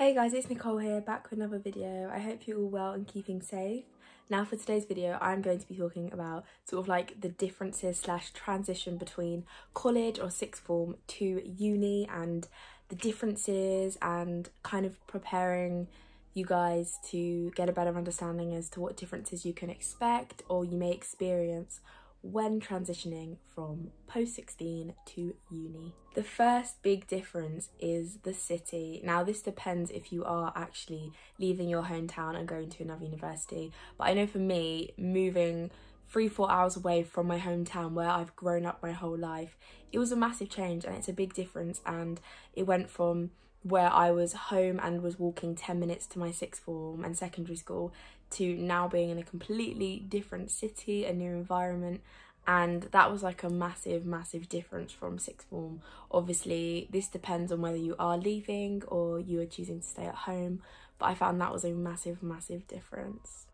Hey guys, it's Nicole here, back with another video. I hope you're all well and keeping safe. Now for today's video, I'm going to be talking about sort of like the differences / transition between college or sixth form to uni and the differences and kind of preparing you guys to get a better understanding as to what differences you can expect or you may experience when transitioning from post-16 to uni. The first big difference is the city. Now this depends if you are actually leaving your hometown and going to another university, but I know for me, moving 3-4 hours away from my hometown where I've grown up my whole life, it was a massive change and it's a big difference. And it went from where I was home and was walking 10 minutes to my sixth form and secondary school to now being in a completely different city, a new environment, and that was like a massive difference from sixth form. Obviously this depends on whether you are leaving or you are choosing to stay at home, but I found that was a massive difference.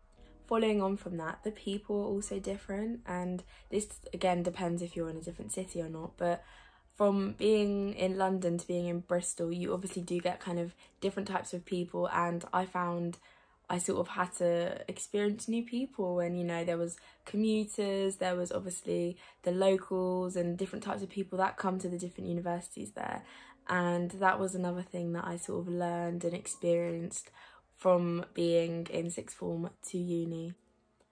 Following on from that, the people are also different, and this again depends if you're in a different city or not, but from being in London to being in Bristol, you obviously do get kind of different types of people, and I found I sort of had to experience new people. And you know, there was commuters, there was obviously the locals and different types of people that come to the different universities there, and that was another thing that I sort of learned and experienced from being in sixth form to uni.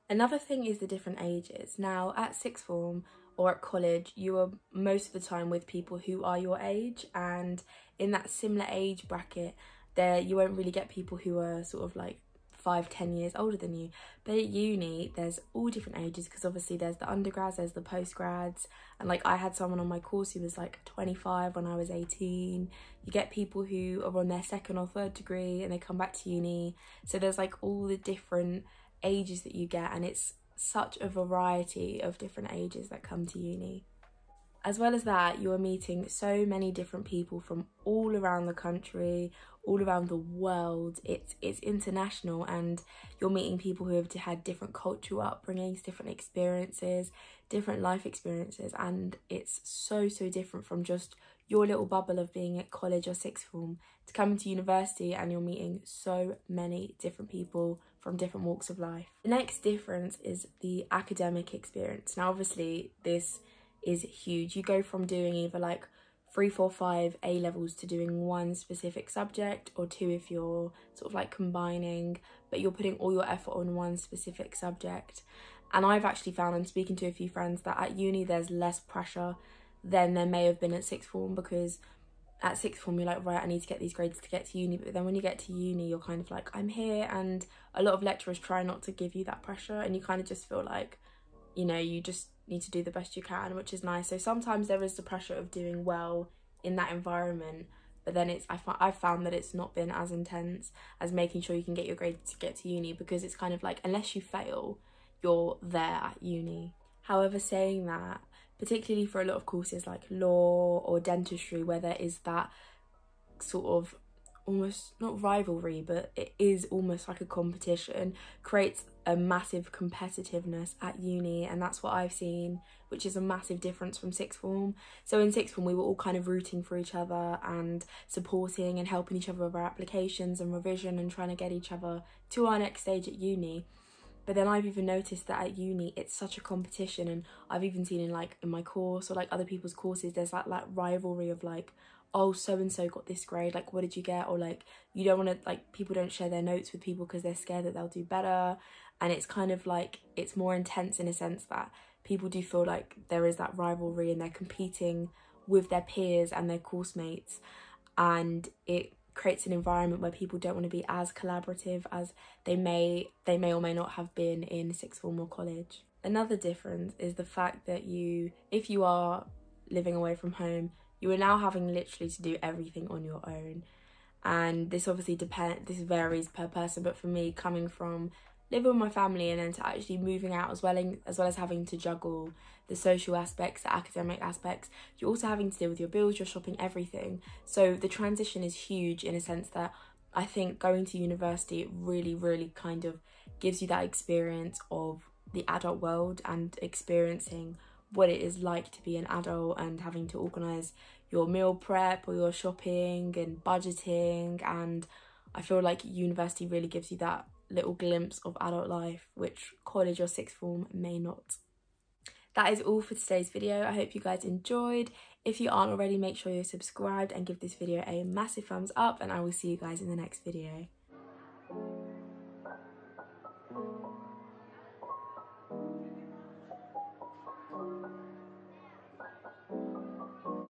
Another thing is the different ages. Now at sixth form or at college, you are most of the time with people who are your age, and in that similar age bracket there you won't really get people who are sort of like 5-10 years older than you. But at uni there's all different ages, because obviously there's the undergrads, there's the postgrads, and like I had someone on my course who was like 25 when I was 18. You get people who are on their second or third degree and they come back to uni, so there's like all the different ages that you get, and it's such a variety of different ages that come to uni. As well as that, you are meeting so many different people from all around the country, all around the world. It's international, and you're meeting people who have had different cultural upbringings, different experiences, different life experiences, and it's so different from just your little bubble of being at college or sixth form to coming to university, and you're meeting so many different people from different walks of life. The next difference is the academic experience. Now obviously this is huge. You go from doing either like 3, 4, 5 A levels to doing one specific subject, or 2 if you're sort of like combining, but you're putting all your effort on one specific subject. And I've actually found, and speaking to a few friends, that at uni there's less pressure than there may have been at sixth form, because at sixth form you're like, right, I need to get these grades to get to uni, but then when you get to uni you're kind of like, I'm here, and a lot of lecturers try not to give you that pressure, and you kind of just feel like, you know, you just need to do the best you can, which is nice. So sometimes there is the pressure of doing well in that environment, but then I've found that it's not been as intense as making sure you can get your grades to get to uni, because it's kind of like, unless you fail, you're there at uni. However, saying that, particularly for a lot of courses like law or dentistry, where there is that sort of almost not rivalry, but it is almost like a competition, creates a massive competitiveness at uni, and that's what I've seen, which is a massive difference from sixth form. So in sixth form we were all kind of rooting for each other and supporting and helping each other with our applications and revision and trying to get each other to our next stage at uni. But then I've even noticed that at uni it's such a competition, and I've even seen in like in my course or like other people's courses, there's that rivalry of like, oh, so and so got this grade, like what did you get? Or like, you don't want to, like, people don't share their notes with people because they're scared that they'll do better. And it's kind of like, it's more intense in a sense that people do feel like there is that rivalry and they're competing with their peers and their course mates, and it creates an environment where people don't want to be as collaborative as they may or may not have been in sixth form or college. Another difference is the fact that if you are living away from home, you are now having literally to do everything on your own. And this obviously this varies per person, but for me, coming from living with my family and then to actually moving out as well as having to juggle the social aspects, the academic aspects, you're also having to deal with your bills, your shopping, everything. So the transition is huge in a sense that I think going to university really kind of gives you that experience of the adult world and experiencing what it is like to be an adult and having to organise your meal prep or your shopping and budgeting and I feel like university really gives you that little glimpse of adult life, which college or sixth form may not. That is all for today's video. I hope you guys enjoyed. If you aren't already, make sure you're subscribed and give this video a massive thumbs up, and I will see you guys in the next video.